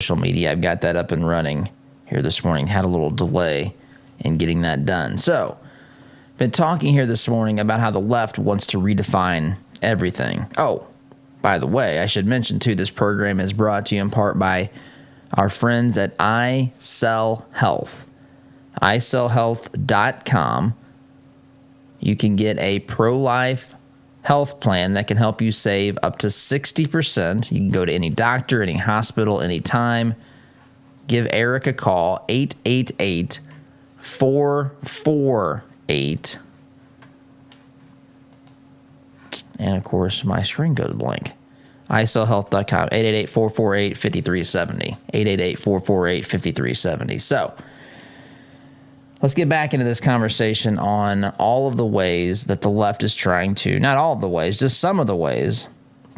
social media. I've got that up and running here this morning. Had a little delay in getting that done. So, been talking here this morning about how the left wants to redefine everything. Oh, by the way, I should mention too, this program is brought to you in part by our friends at I Sell Health. iSellHealth.com. You can get a pro-life health plan that can help you save up to 60%. You can go to any doctor, any hospital, anytime. Give Eric a call, 888-448. And, of course, my screen goes blank. iSellHealth.com, 888-448-5370. 888-448-5370. So, let's get back into this conversation on all of the ways that the left is trying to, not all of the ways, just some of the ways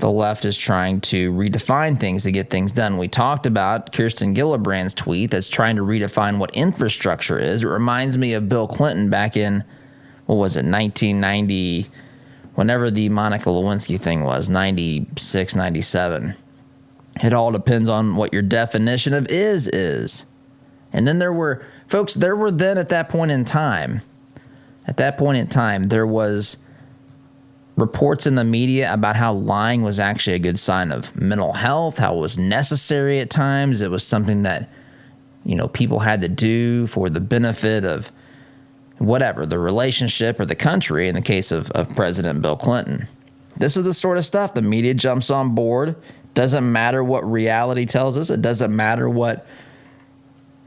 the left is trying to redefine things to get things done. We talked about Kirsten Gillibrand's tweet that's trying to redefine what infrastructure is. It reminds me of Bill Clinton back in, 1990, whenever the Monica Lewinsky thing was, 96, 97. It all depends on what your definition of is. And then there were then at that point in time, there was reports in the media about how lying was actually a good sign of mental health, how it was necessary at times. It was something that, people had to do for the benefit of whatever, the relationship or the country in the case of President Bill Clinton. This is the sort of stuff the media jumps on board. Doesn't matter what reality tells us. It doesn't matter what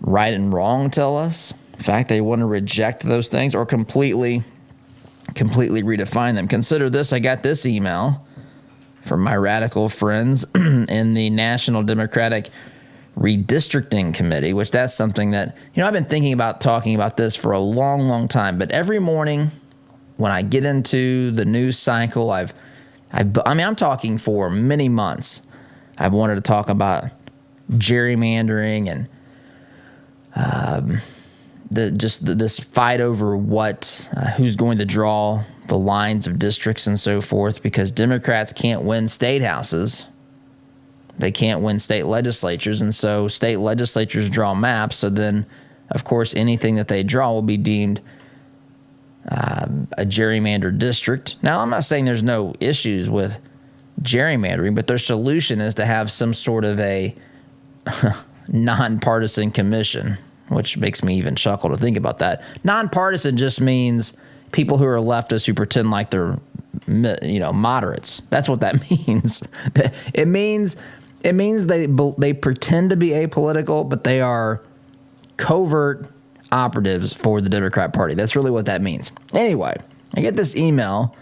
right and wrong tell us. In fact, they want to reject those things or completely redefine them. Consider this. I got this email from my radical friends in the National Democratic Redistricting Committee, which that's something that, I've been thinking about talking about this for a long, long time. But every morning when I get into the news cycle, I'm talking for many months. I've wanted to talk about gerrymandering and this fight over who's going to draw the lines of districts and so forth, because Democrats can't win state houses. They can't win state legislatures, and so state legislatures draw maps. So then, of course, anything that they draw will be deemed a gerrymandered district. Now, I'm not saying there's no issues with gerrymandering, but their solution is to have some sort of a nonpartisan commission, which makes me even chuckle to think about that. Nonpartisan just means people who are leftists who pretend like they're, moderates. That's what that means. It means they pretend to be apolitical, but they are covert operatives for the Democrat Party. That's really what that means. Anyway, I get this email,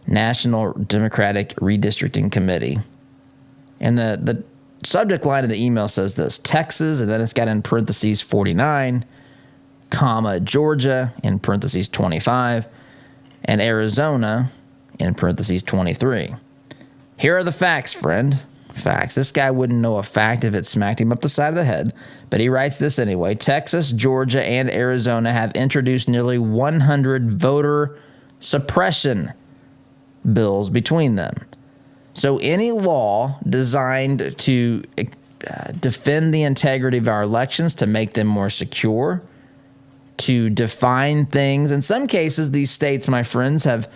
National Democratic Redistricting Committee, and the subject line of the email says this: Texas, and then it's got in parentheses 49, Georgia, in parentheses 25, and Arizona, in parentheses 23. Here are the facts, friend. Facts. This guy wouldn't know a fact if it smacked him up the side of the head, but he writes this anyway. Texas, Georgia, and Arizona have introduced nearly 100 voter suppression bills between them. So any law designed to defend the integrity of our elections, to make them more secure, to define things. In some cases, these states, my friends, have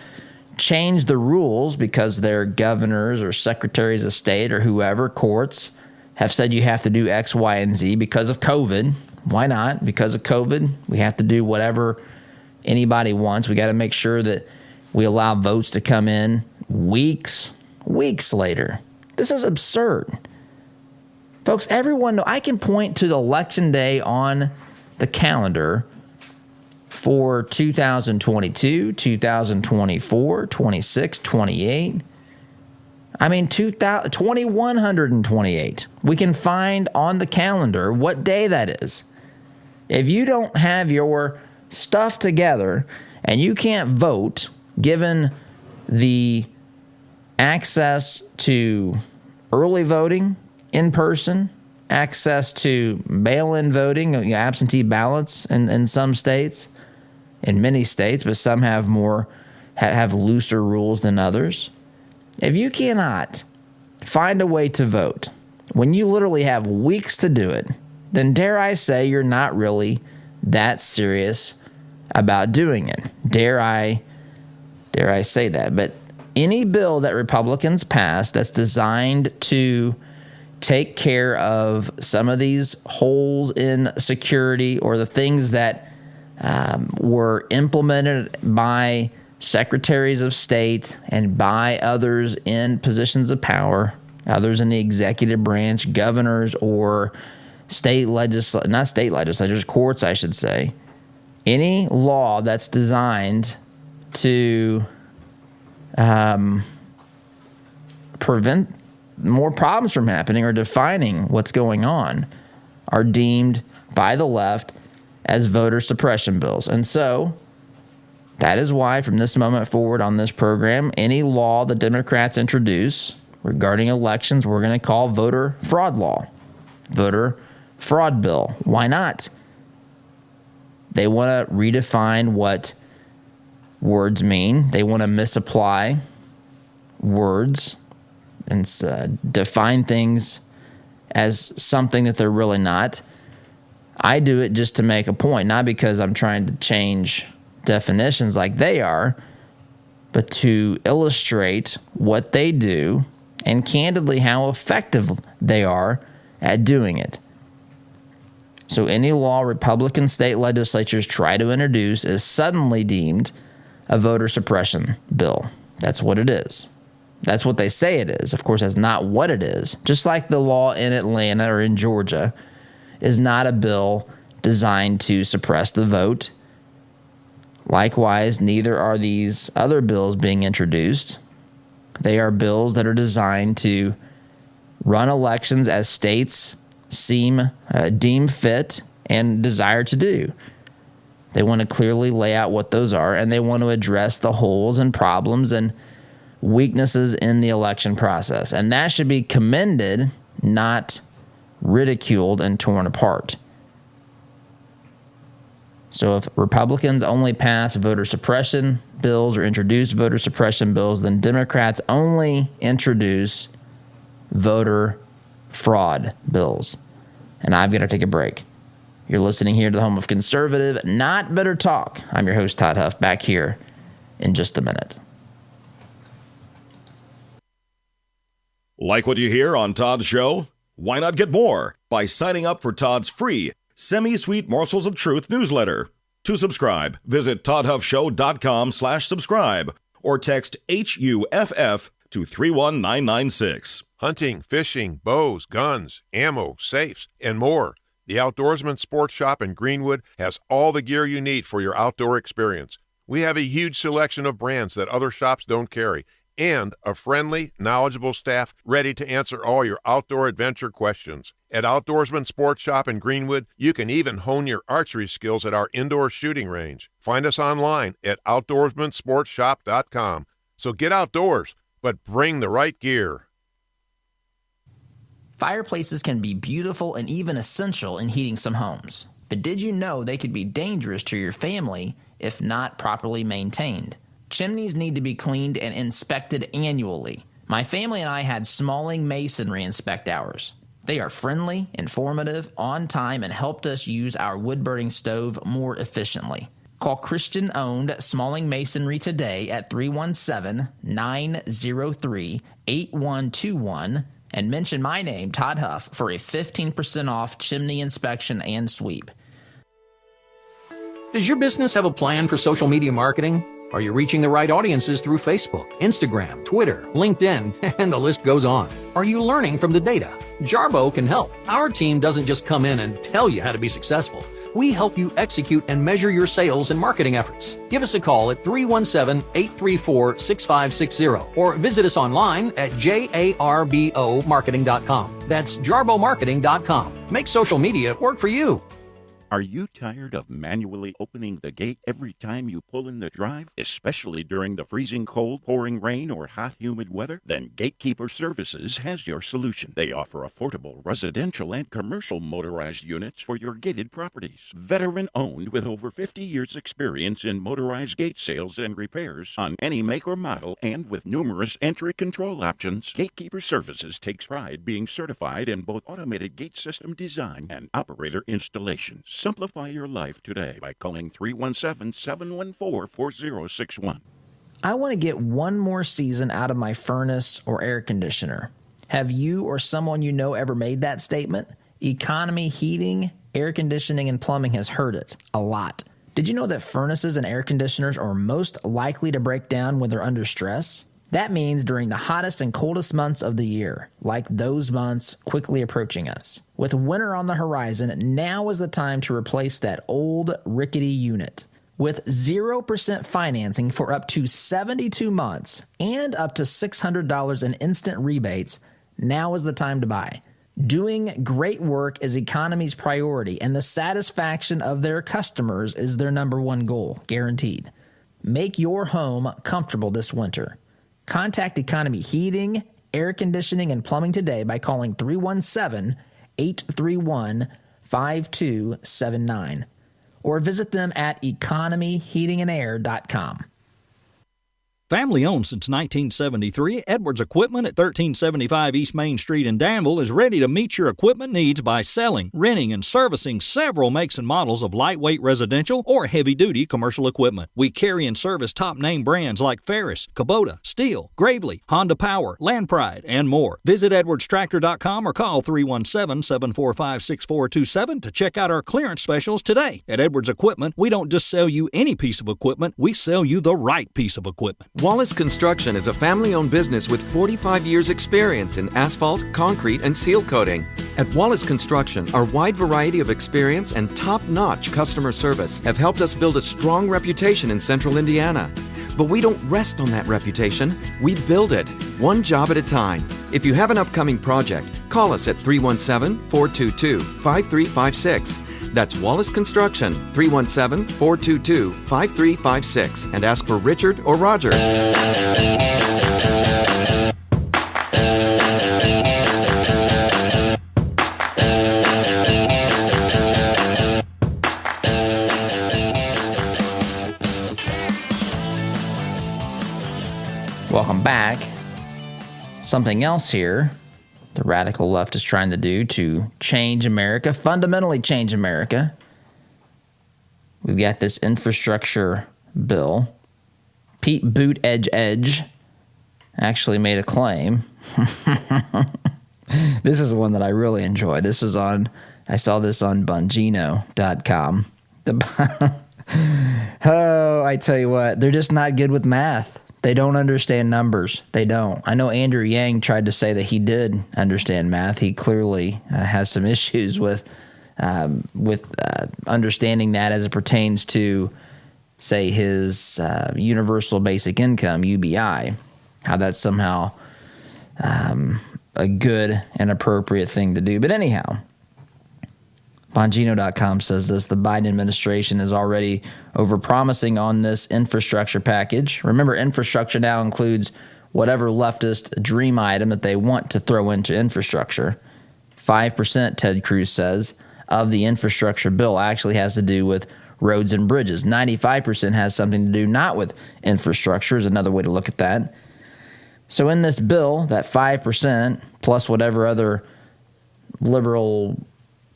changed the rules because their governors or secretaries of state or whoever, courts, have said you have to do X, Y, and Z because of COVID. Why not? Because of COVID, we have to do whatever anybody wants. We got to make sure that we allow votes to come in weeks later. This is absurd. Folks, everyone knows. I can point to the election day on the calendar for 2022, 2024, 26, 28. 2128. We can find on the calendar what day that is. If you don't have your stuff together and you can't vote, given the access to early voting in person, access to mail-in voting, absentee ballots in some states, in many states, but some have looser rules than others. If you cannot find a way to vote when you literally have weeks to do it, then dare I say you're not really that serious about doing it. Dare I say that. But any bill that Republicans pass that's designed to take care of some of these holes in security or the things that were implemented by secretaries of state and by others in positions of power, others in the executive branch, governors or not state legislatures, courts, I should say. Any law that's designed to prevent more problems from happening or defining what's going on are deemed by the left as voter suppression bills. And so that is why from this moment forward on this program, any law the Democrats introduce regarding elections, we're going to call voter fraud law, voter fraud bill. Why not? They want to redefine what words mean. They want to misapply words and define things as something that they're really not. I do it just to make a point, not because I'm trying to change definitions like they are, but to illustrate what they do and candidly how effective they are at doing it. So any law Republican state legislatures try to introduce is suddenly deemed a voter suppression bill. That's what it is. That's what they say it is. Of course, that's not what it is. Just like the law in Atlanta or in Georgia is not a bill designed to suppress the vote. Likewise, neither are these other bills being introduced. They are bills that are designed to run elections as states deem fit and desire to do. They want to clearly lay out what those are, and they want to address the holes and problems and weaknesses in the election process. And that should be commended, not ridiculed and torn apart. So if Republicans only pass voter suppression bills or introduce voter suppression bills, then Democrats only introduce voter fraud bills. And I've got to take a break. You're listening here to the home of conservative, not bitter talk. I'm your host, Todd Huff, back here in just a minute. Like what you hear on Todd's show? Why not get more by signing up for Todd's free Semi-Sweet Morsels of Truth newsletter. To subscribe, visit toddhuffshow.com/subscribe or text HUFF to 31996. Hunting, fishing, bows, guns, ammo, safes, and more. The Outdoorsman Sports Shop in Greenwood has all the gear you need for your outdoor experience. We have a huge selection of brands that other shops don't carry, and a friendly, knowledgeable staff ready to answer all your outdoor adventure questions. At Outdoorsman Sports Shop in Greenwood, you can even hone your archery skills at our indoor shooting range. Find us online at outdoorsmansportshop.com. So get outdoors, but bring the right gear. Fireplaces can be beautiful and even essential in heating some homes. But did you know they could be dangerous to your family if not properly maintained? Chimneys need to be cleaned and inspected annually. My family and I had Smalling Masonry inspect ours. They are friendly, informative, on time, and helped us use our wood-burning stove more efficiently. Call Christian-owned Smalling Masonry today at 317-903-8121 and mention my name, Todd Huff, for a 15% off chimney inspection and sweep. Does your business have a plan for social media marketing? Are you reaching the right audiences through Facebook, Instagram, Twitter, LinkedIn, and the list goes on? Are you learning from the data? Jarbo can help. Our team doesn't just come in and tell you how to be successful. We help you execute and measure your sales and marketing efforts. Give us a call at 317-834-6560 or visit us online at jarbomarketing.com. That's jarbomarketing.com. Make social media work for you. Are you tired of manually opening the gate every time you pull in the drive, especially during the freezing cold, pouring rain, or hot, humid weather? Then Gatekeeper Services has your solution. They offer affordable residential and commercial motorized units for your gated properties. Veteran-owned with over 50 years' experience in motorized gate sales and repairs on any make or model, and with numerous entry control options, Gatekeeper Services takes pride being certified in both automated gate system design and operator installation. Simplify your life today by calling 317-714-4061. I want to get one more season out of my furnace or air conditioner. Have you or someone you know ever made that statement? Economy heating, air conditioning, and plumbing has heard it a lot. Did you know that furnaces and air conditioners are most likely to break down when they're under stress? That means during the hottest and coldest months of the year, like those months quickly approaching us. With winter on the horizon, now is the time to replace that old rickety unit. With 0% financing for up to 72 months and up to $600 in instant rebates, now is the time to buy. Doing great work is Economy's priority, and the satisfaction of their customers is their number one goal, guaranteed. Make your home comfortable this winter. Contact Economy Heating, Air Conditioning, and Plumbing today by calling 317-831-5279 or visit them at economyheatingandair.com. Family owned since 1973, Edwards Equipment at 1375 East Main Street in Danville is ready to meet your equipment needs by selling, renting, and servicing several makes and models of lightweight residential or heavy-duty commercial equipment. We carry and service top-name brands like Ferris, Kubota, Steel, Gravely, Honda Power, Land Pride, and more. Visit edwardstractor.com or call 317-745-6427 to check out our clearance specials today. At Edwards Equipment, we don't just sell you any piece of equipment, we sell you the right piece of equipment. Wallace Construction is a family-owned business with 45 years' experience in asphalt, concrete, and seal coating. At Wallace Construction, our wide variety of experience and top-notch customer service have helped us build a strong reputation in central Indiana. But we don't rest on that reputation. We build it, one job at a time. If you have an upcoming project, call us at 317-422-5356. That's Wallace Construction, 317-422-5356, and ask for Richard or Roger. Welcome back. Something else here the radical left is trying to do to change America, fundamentally change America. We've got this infrastructure bill. Pete Buttigieg actually made a claim. This is one that I really enjoy. I saw this on Bongino.com. Oh, I tell you what, they're just not good with math. They don't understand numbers. They don't. I know Andrew Yang tried to say that he did understand math. He clearly has some issues with understanding that as it pertains to, say, his universal basic income, UBI, how that's somehow a good and appropriate thing to do. But anyhow, Bongino.com says this: the Biden administration is already overpromising on this infrastructure package. Remember, infrastructure now includes whatever leftist dream item that they want to throw into infrastructure. 5%, Ted Cruz says, of the infrastructure bill actually has to do with roads and bridges. 95% has something to do not with infrastructure, is another way to look at that. So in this bill, that 5% plus whatever other liberal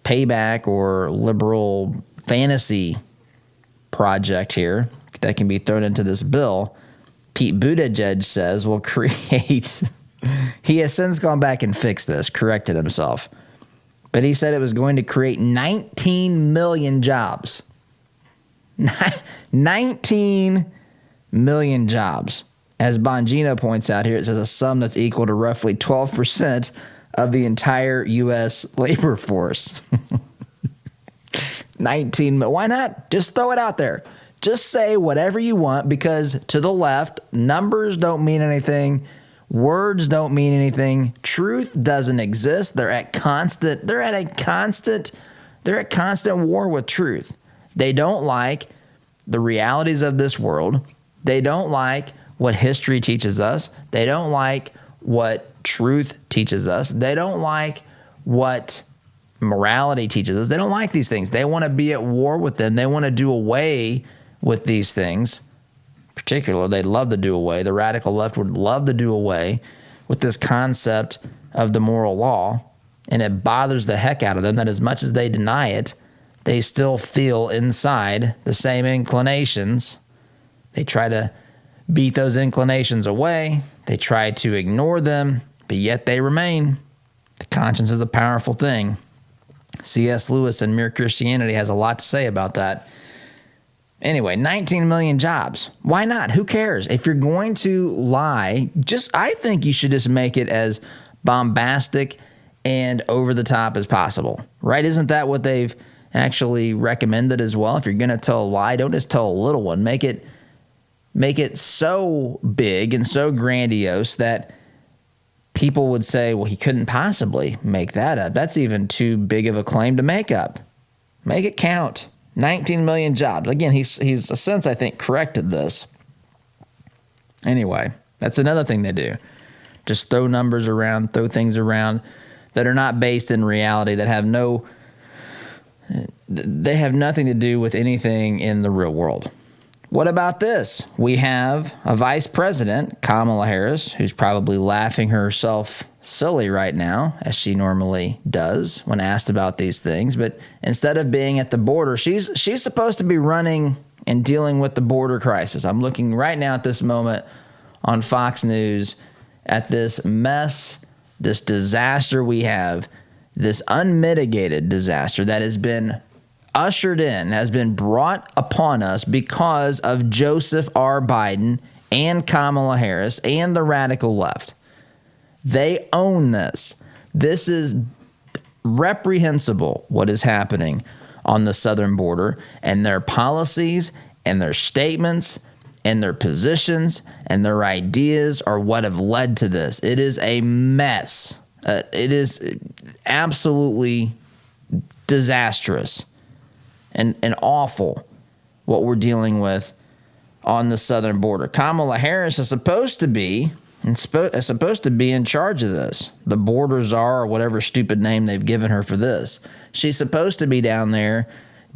payback or liberal fantasy project here that can be thrown into this bill, Pete Buttigieg says will create he has since gone back and fixed this, corrected himself, but he said it was going to create 19 million jobs. 19 million jobs. As Bongino points out here, it says a sum that's equal to roughly 12% of the entire U.S. labor force. 19. Why not? Just throw it out there. Just say whatever you want, because to the left, numbers don't mean anything. Words don't mean anything. Truth doesn't exist. They're at a constant They're at constant war with truth. They don't like the realities of this world. They don't like what history teaches us. They don't like what truth teaches us. They don't like what morality teaches us. They don't like these things. They want to be at war with them. They want to do away with these things. Particularly, they'd love to do away. The radical left would love to do away with this concept of the moral law. And it bothers the heck out of them that as much as they deny it, they still feel inside the same inclinations. They try to beat those inclinations away. They try to ignore them, but yet they remain. The conscience is a powerful thing. C.S. Lewis in Mere Christianity has a lot to say about that. Anyway, 19 million jobs. Why not? Who cares? If you're going to lie, I think you should just make it as bombastic and over the top as possible, right? Isn't that what they've actually recommended as well? If you're going to tell a lie, don't just tell a little one. Make it so big and so grandiose that people would say, well, he couldn't possibly make that up. That's even too big of a claim to make up. Make it count. 19 million jobs. Again, he's a sense, I think, corrected this. Anyway, that's another thing they do. Just throw numbers around, throw things around that are not based in reality, that have they have nothing to do with anything in the real world. What about this? We have a vice president, Kamala Harris, who's probably laughing herself silly right now, as she normally does when asked about these things. But instead of being at the border, she's supposed to be running and dealing with the border crisis. I'm looking right now at this moment on Fox News at this mess, this disaster we have, this unmitigated disaster that has been ushered in, has been brought upon us because of Joseph R. Biden and Kamala Harris and the radical left. They own this. This is reprehensible, what is happening on the southern border, and their policies and their statements and their positions and their ideas are what have led to this. It is a mess. It is absolutely disastrous and awful what we're dealing with on the southern border. Kamala Harris is supposed to be in charge of this. The border czar, or whatever stupid name they've given her for this. She's supposed to be down there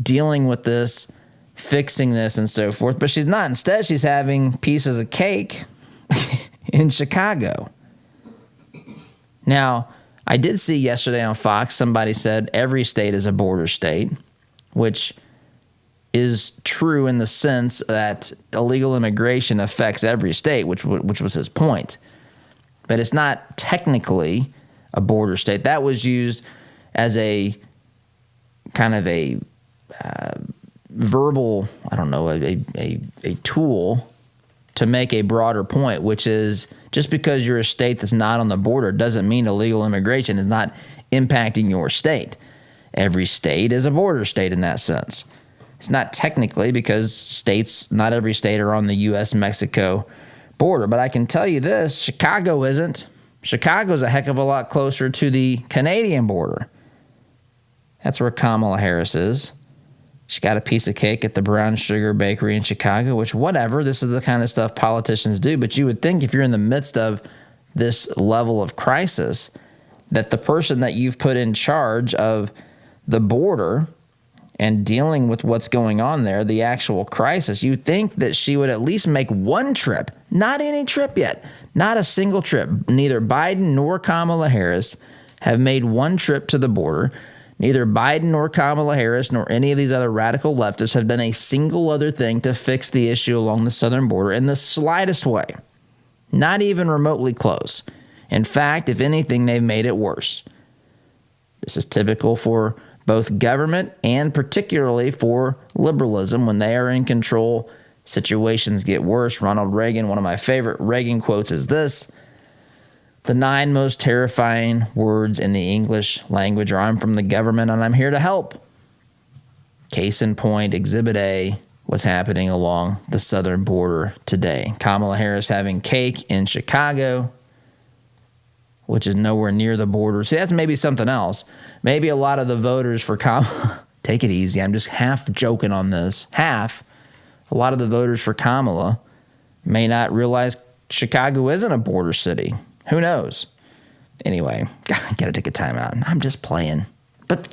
dealing with this, fixing this and so forth, but she's not. Instead, she's having pieces of cake in Chicago. Now, I did see yesterday on Fox, somebody said every state is a border state, which is true in the sense that illegal immigration affects every state, which was his point. But it's not technically a border state. That was used as a kind of a verbal, I don't know, a tool to make a broader point, which is just because you're a state that's not on the border doesn't mean illegal immigration is not impacting your state. Every state is a border state in that sense. It's not technically because not every state are on the U.S.-Mexico border. But I can tell you this, Chicago isn't. Chicago's a heck of a lot closer to the Canadian border. That's where Kamala Harris is. She got a piece of cake at the Brown Sugar Bakery in Chicago, which whatever, this is the kind of stuff politicians do. But you would think if you're in the midst of this level of crisis, that the person that you've put in charge of the border and dealing with what's going on there, the actual crisis, you think that she would at least make one trip, not any trip yet, not a single trip. Neither Biden nor Kamala Harris have made one trip to the border. Neither Biden nor Kamala Harris nor any of these other radical leftists have done a single other thing to fix the issue along the southern border in the slightest way. Not even remotely close. In fact, if anything, they've made it worse. This is typical for both government and particularly for liberalism. When they are in control, situations get worse. Ronald Reagan, one of my favorite Reagan quotes is this: "The 9 most terrifying words in the English language are I'm from the government and I'm here to help." Case in point, Exhibit A, what's happening along the southern border today. Kamala Harris having cake in Chicago which is nowhere near the border. See, that's maybe something else. Maybe a lot of the voters for Kamala, take it easy, I'm just half joking on this. A lot of the voters for Kamala may not realize Chicago isn't a border city. Who knows? Anyway, gotta take a time out. I'm just playing. But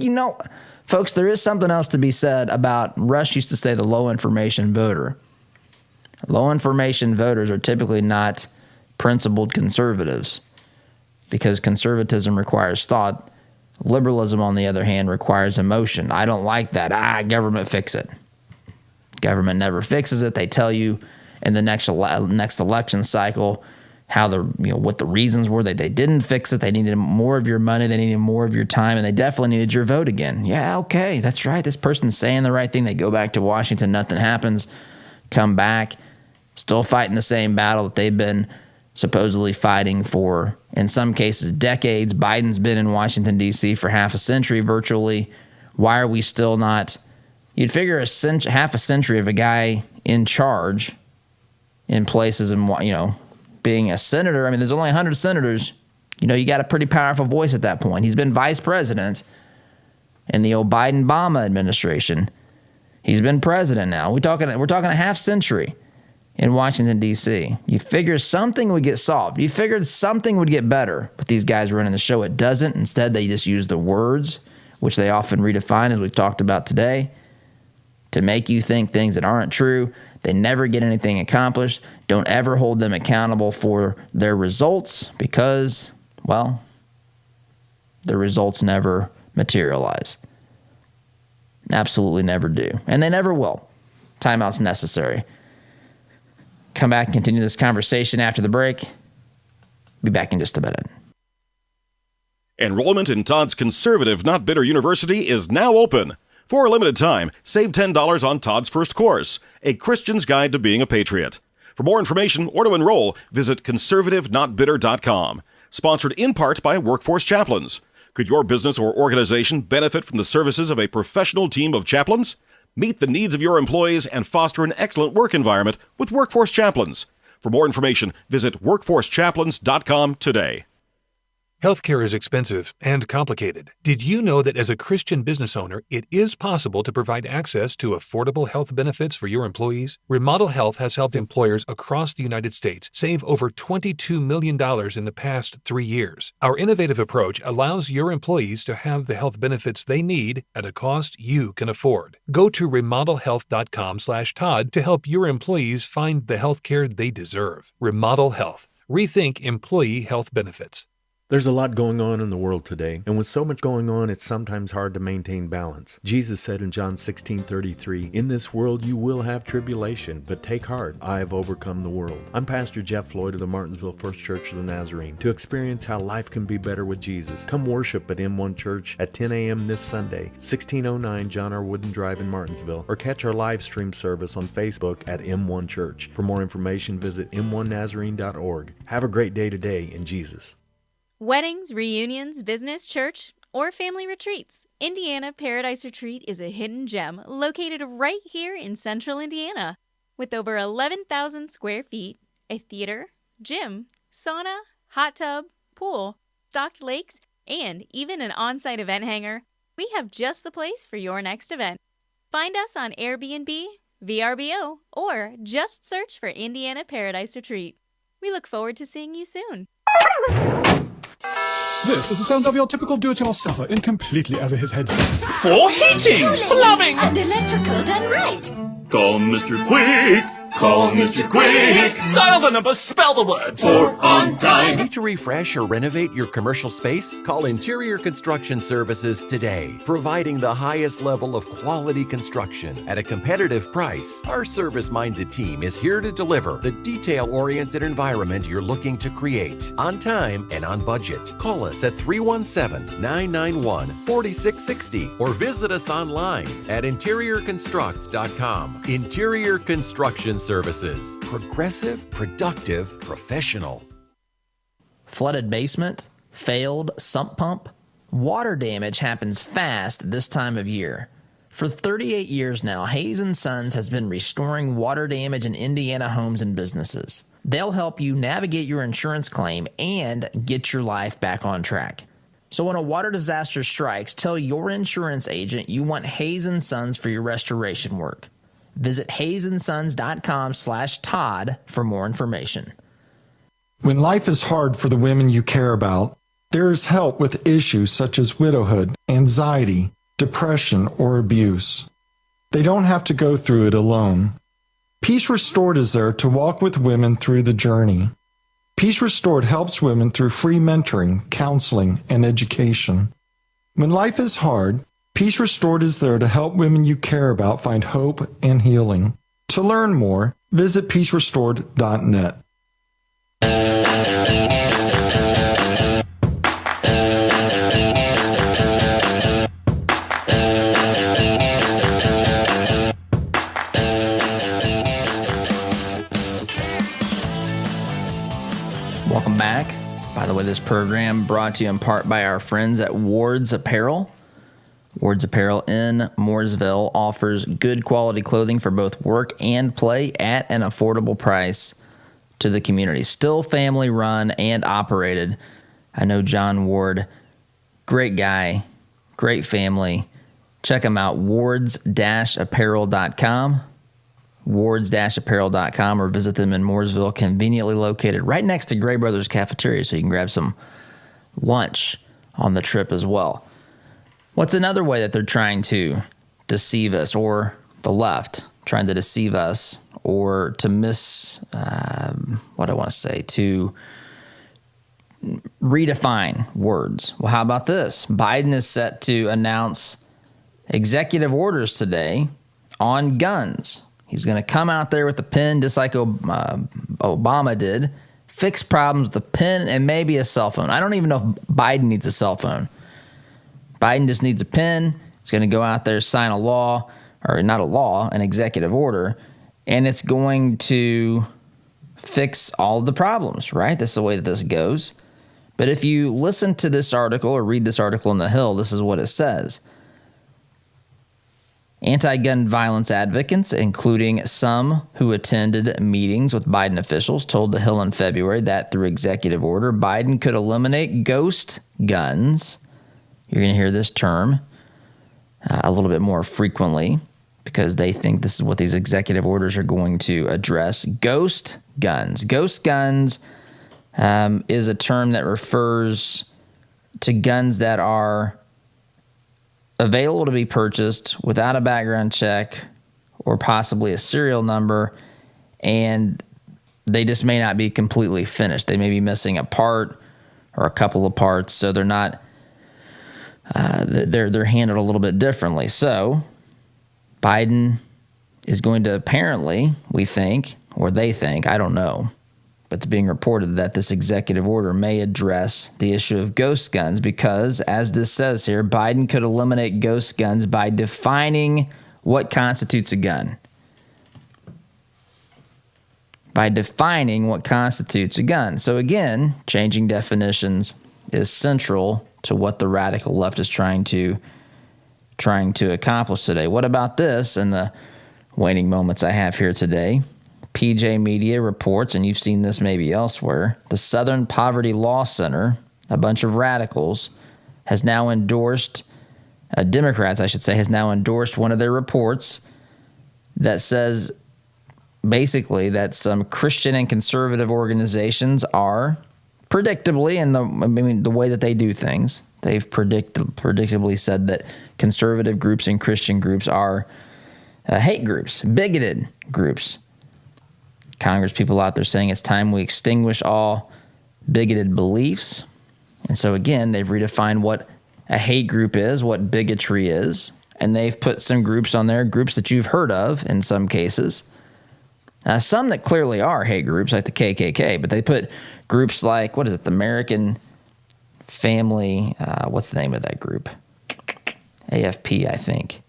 folks, there is something else to be said about, Rush used to say, the low information voter. Low information voters are typically not principled conservatives because conservatism requires thought. Liberalism, on the other hand, requires emotion. I don't like that. Government fix it. Government never fixes it. They tell you in the next election cycle how what the reasons were. They didn't fix it. They needed more of your money. They needed more of your time, and they definitely needed your vote again. Yeah, okay, that's right. This person's saying the right thing. They go back to Washington. Nothing happens. Come back. Still fighting the same battle that they've been supposedly fighting for, in some cases, decades. Biden's been in Washington, D.C. for half a century virtually. Why are we still not? You'd figure half a century of a guy in charge in places and, being a senator. I mean, there's only 100 senators. You got a pretty powerful voice at that point. He's been vice president in the old Biden-Obama administration. He's been president now. We're talking a half century in Washington, D.C. You figure something would get solved. You figured something would get better with these guys running the show. It doesn't. Instead, they just use the words, which they often redefine, as we've talked about today, to make you think things that aren't true. They never get anything accomplished. Don't ever hold them accountable for their results because, the results never materialize. Absolutely never do. And they never will. Timeout's necessary. Come back and continue this conversation after the break. Be back in just a minute. Enrollment in Todd's conservative, not bitter university is now open. For a limited time, save $10 on Todd's first course, A Christian's Guide to Being a Patriot. For more information or to enroll, visit conservativenotbitter.com. Sponsored in part by Workforce Chaplains. Could your business or organization benefit from the services of a professional team of chaplains? Meet the needs of your employees and foster an excellent work environment with Workforce Chaplains. For more information, visit workforcechaplains.com today. Healthcare is expensive and complicated. Did you know that as a Christian business owner, it is possible to provide access to affordable health benefits for your employees? Remodel Health has helped employers across the United States save over $22 million in the past 3 years. Our innovative approach allows your employees to have the health benefits they need at a cost you can afford. Go to remodelhealth.com/Todd to help your employees find the healthcare they deserve. Remodel Health. Rethink employee health benefits. There's a lot going on in the world today, and with so much going on, it's sometimes hard to maintain balance. Jesus said in John 16:33, "In this world you will have tribulation, but take heart, I have overcome the world." I'm Pastor Jeff Floyd of the Martinsville First Church of the Nazarene. To experience how life can be better with Jesus, come worship at M1 Church at 10 a.m. this Sunday, 1609 John R. Wooden Drive in Martinsville, or catch our live stream service on Facebook at M1 Church. For more information, visit m1nazarene.org. Have a great day today in Jesus. Weddings, reunions, business, church, or family retreats, Indiana Paradise Retreat is a hidden gem located right here in central Indiana. With over 11,000 square feet, a theater, gym, sauna, hot tub, pool, stocked lakes, and even an on-site event hangar, we have just the place for your next event. Find us on Airbnb, VRBO, or just search for Indiana Paradise Retreat. We look forward to seeing you soon. This is the sound of your typical do-it-yourselfer in completely over his head. For heating, plumbing, and electrical done right. Call Mr. Quick. Call Mr. Quick. Dial the number, spell the words. For on time. Need to refresh or renovate your commercial space? Call Interior Construction Services today. Providing the highest level of quality construction at a competitive price, our service-minded team is here to deliver the detail-oriented environment you're looking to create on time and on budget. Call us at 317-991-4660 or visit us online at interiorconstruct.com. Interior Construction Services. Progressive, productive, professional. Flooded basement, failed sump pump. Water damage happens fast this time of year. For 38 years now, Hayes & Sons has been restoring water damage in Indiana homes and businesses. They'll help you navigate your insurance claim and get your life back on track. So when a water disaster strikes, tell your insurance agent you want Hayes & Sons for your restoration work. Visit hayesandsons.com/Todd for more information. When life is hard for the women you care about, there is help with issues such as widowhood, anxiety, depression, or abuse. They don't have to go through it alone. Peace Restored is there to walk with women through the journey. Peace Restored helps women through free mentoring, counseling, and education. When life is hard, Peace Restored is there to help women you care about find hope and healing. To learn more, visit peacerestored.net. Welcome back. By the way, this program brought to you in part by our friends at Ward's Apparel. Ward's Apparel in Mooresville offers good quality clothing for both work and play at an affordable price to the community. Still family run and operated. I know John Ward, great guy, great family. Check him out, wards-apparel.com. wards-apparel.com, or visit them in Mooresville, conveniently located right next to Gray Brothers Cafeteria, so you can grab some lunch on the trip as well. What's another way that they're trying to deceive us, or the left trying to deceive us, or to to redefine words? Well, how about this? Biden is set to announce executive orders today on guns. He's going to come out there with a pen, just like Obama did, fix problems with a pen and maybe a cell phone. I don't even know if Biden needs a cell phone. Biden just needs a pen. He's going to go out there, sign a law, or not a law, an executive order, and it's going to fix all of the problems, right? That's the way that this goes. But if you listen to this article or read this article in The Hill, this is what it says. Anti-gun violence advocates, including some who attended meetings with Biden officials, told The Hill in February that through executive order, Biden could eliminate ghost guns. You're going to hear this term a little bit more frequently because they think this is what these executive orders are going to address. Ghost guns. Ghost guns is a term that refers to guns that are available to be purchased without a background check or possibly a serial number, and they just may not be completely finished. They may be missing a part or a couple of parts, so they're not they're handled a little bit differently. So Biden is going to apparently, we think, or they think, I don't know, but it's being reported that this executive order may address the issue of ghost guns because, as this says here, Biden could eliminate ghost guns by defining what constitutes a gun. By defining what constitutes a gun. So again, changing definitions is central to what the radical left is trying to accomplish today. What about this in the waning moments I have here today? PJ Media reports, and you've seen this maybe elsewhere, the Southern Poverty Law Center, a bunch of radicals, has now endorsed, Democrats, I should say, has now endorsed one of their reports that says basically that some Christian and conservative organizations are predictably, in the way that they do things, they've predictably said that conservative groups and Christian groups are hate groups, bigoted groups. Congress people out there saying it's time we extinguish all bigoted beliefs. And so again, they've redefined what a hate group is, what bigotry is, and they've put some groups on there, groups that you've heard of in some cases. Some that clearly are hate groups, like the KKK, but they put groups like, what is it, the American Family, what's the name of that group? AFP, I think.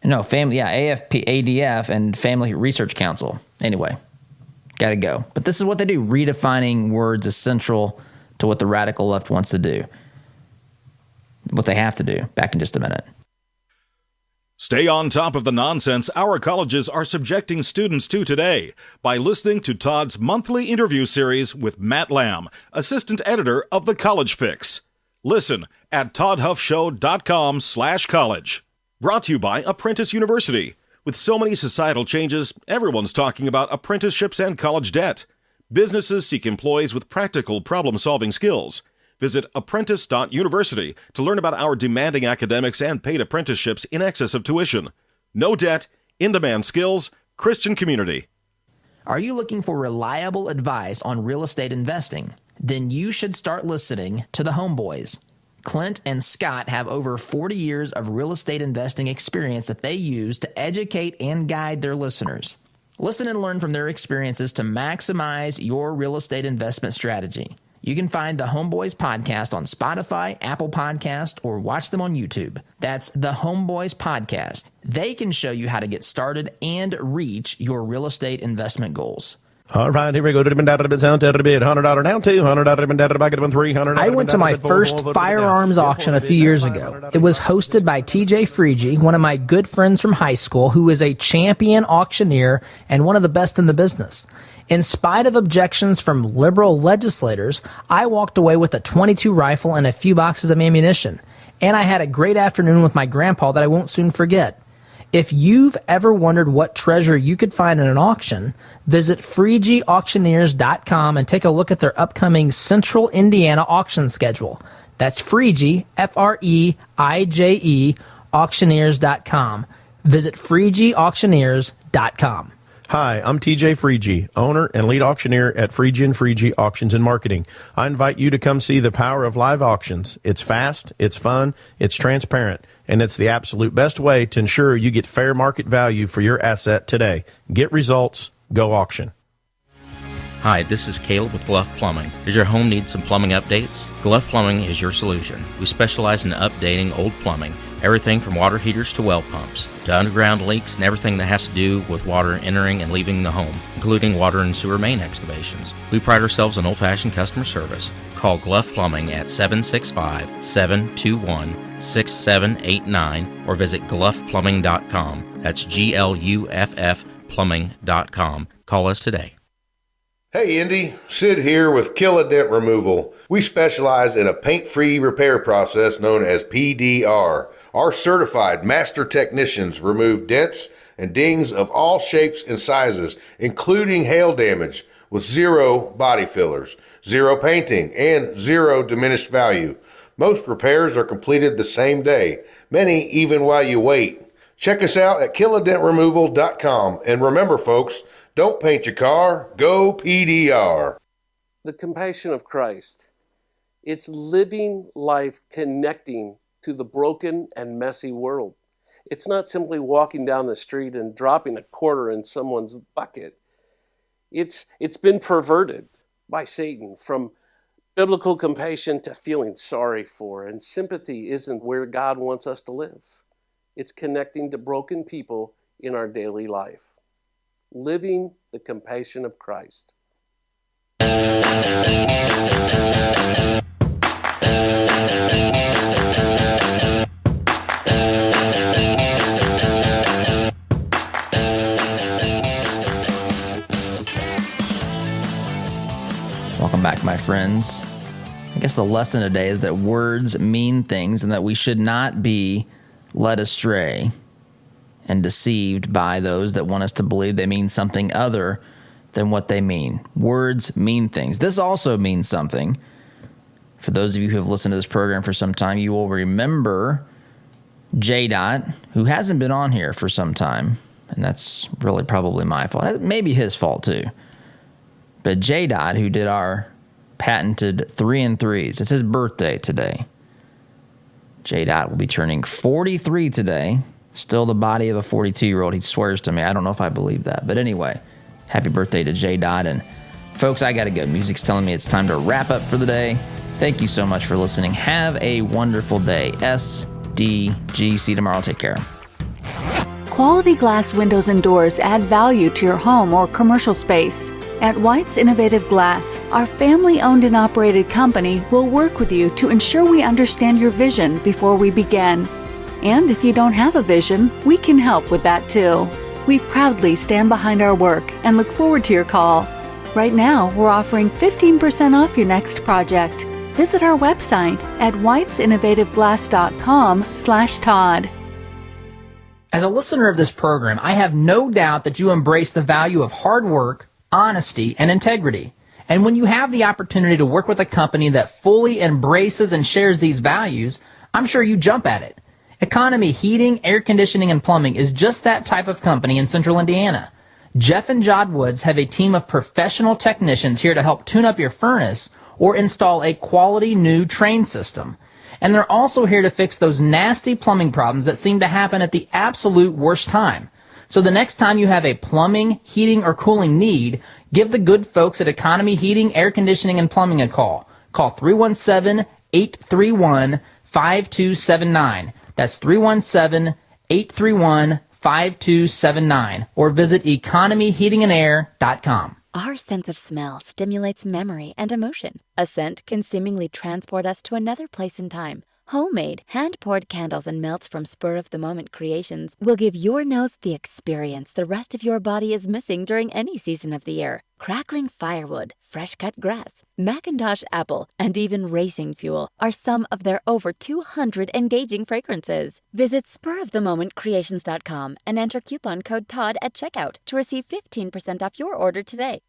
No, AFP, ADF, and Family Research Council. Anyway, got to go. But this is what they do. Redefining words is central to what the radical left wants to do. What they have to do. Back in just a minute. Stay on top of the nonsense our colleges are subjecting students to today by listening to Todd's monthly interview series with Matt Lamb, assistant editor of The College Fix. Listen at toddhuffshow.com/college. Brought to you by Apprentice University. With so many societal changes, everyone's talking about apprenticeships and college debt. Businesses seek employees with practical problem-solving skills. Visit apprentice.university to learn about our demanding academics and paid apprenticeships in excess of tuition. No debt, in-demand skills, Christian community. Are you looking for reliable advice on real estate investing? Then you should start listening to the Homeboys. Clint and Scott have over 40 years of real estate investing experience that they use to educate and guide their listeners. Listen and learn from their experiences to maximize your real estate investment strategy. You can find the Homeboys podcast on Spotify, Apple Podcast, or watch them on YouTube. That's the Homeboys podcast. They can show you how to get started and reach your real estate investment goals. All right, here we go. $100 down, $200 back at $300. I went to my first firearms auction a few years ago. It was hosted by TJ Freege, one of my good friends from high school, who is a champion auctioneer and one of the best in the business. In spite of objections from liberal legislators, I walked away with a .22 rifle and a few boxes of ammunition. And I had a great afternoon with my grandpa that I won't soon forget. If you've ever wondered what treasure you could find in an auction, visit FreegeAuctioneers.com and take a look at their upcoming Central Indiana auction schedule. That's Freege, F-R-E-I-J-E, auctioneers.com. Visit FreegeAuctioneers.com. Hi, I'm TJ Freege, owner and lead auctioneer at Freege & Freege Auctions and Marketing. I invite you to come see the power of live auctions. It's fast, it's fun, it's transparent, and it's the absolute best way to ensure you get fair market value for your asset today. Get results, go auction. Hi, this is Caleb with Gluff Plumbing. Does your home need some plumbing updates? Gluff Plumbing is your solution. We specialize in updating old plumbing, everything from water heaters to well pumps, to underground leaks and everything that has to do with water entering and leaving the home, including water and sewer main excavations. We pride ourselves on old-fashioned customer service. Call Gluff Plumbing at 765-721-6789 or visit gluffplumbing.com. That's GLUFF plumbing.com. Call us today. Hey Indy, Sid here with Kill Dent Removal. We specialize in a paint-free repair process known as PDR. Our certified master technicians remove dents and dings of all shapes and sizes, including hail damage, with zero body fillers, zero painting, and zero diminished value. Most repairs are completed the same day, many even while you wait. Check us out at killadentremoval.com. And remember, folks, don't paint your car, go PDR. The compassion of Christ. It's living life connecting to the broken and messy world. It's not simply walking down the street and dropping a quarter in someone's bucket. It's been perverted by Satan from biblical compassion to feeling sorry for, and sympathy isn't where God wants us to live. It's connecting to broken people in our daily life. Living the compassion of Christ. Welcome back, my friends. I guess the lesson today is that words mean things and that we should not be led astray and deceived by those that want us to believe they mean something other than what they mean. Words mean things. This also means something. For those of you who have listened to this program for some time, you will remember J-Dot, who hasn't been on here for some time, and that's really probably my fault. Maybe his fault too. But J-Dot, who did our patented 3 and 3s, it's his birthday today. J-Dot will be turning 43 today. Still the body of a 42-year-old. He swears to me. I don't know if I believe that. But anyway, happy birthday to J-Dot. And folks, I got to go. Music's telling me it's time to wrap up for the day. Thank you so much for listening. Have a wonderful day. SDG. See you tomorrow. Take care. Quality glass windows and doors add value to your home or commercial space. At White's Innovative Glass, our family-owned and operated company will work with you to ensure we understand your vision before we begin. And if you don't have a vision, we can help with that too. We proudly stand behind our work and look forward to your call. Right now, we're offering 15% off your next project. Visit our website at whitesinnovativeglass.com/Todd. As a listener of this program, I have no doubt that you embrace the value of hard work, honesty, and integrity. And when you have the opportunity to work with a company that fully embraces and shares these values, I'm sure you jump at it. Economy Heating, Air Conditioning, and Plumbing is just that type of company in Central Indiana. Jeff and Jod Woods have a team of professional technicians here to help tune up your furnace or install a quality new train system. And they're also here to fix those nasty plumbing problems that seem to happen at the absolute worst time. So the next time you have a plumbing, heating, or cooling need, give the good folks at Economy Heating, Air Conditioning, and Plumbing a call. Call 317-831-5279. That's 317-831-5279. Or visit economyheatingandair.com. Our sense of smell stimulates memory and emotion. A scent can seemingly transport us to another place in time. Homemade, hand-poured candles and melts from spur-of-the-moment creations will give your nose the experience the rest of your body is missing during any season of the year. Crackling firewood, fresh-cut grass, Macintosh apple, and even racing fuel are some of their over 200 engaging fragrances. Visit spurofthemomentcreations.com and enter coupon code TODD at checkout to receive 15% off your order today.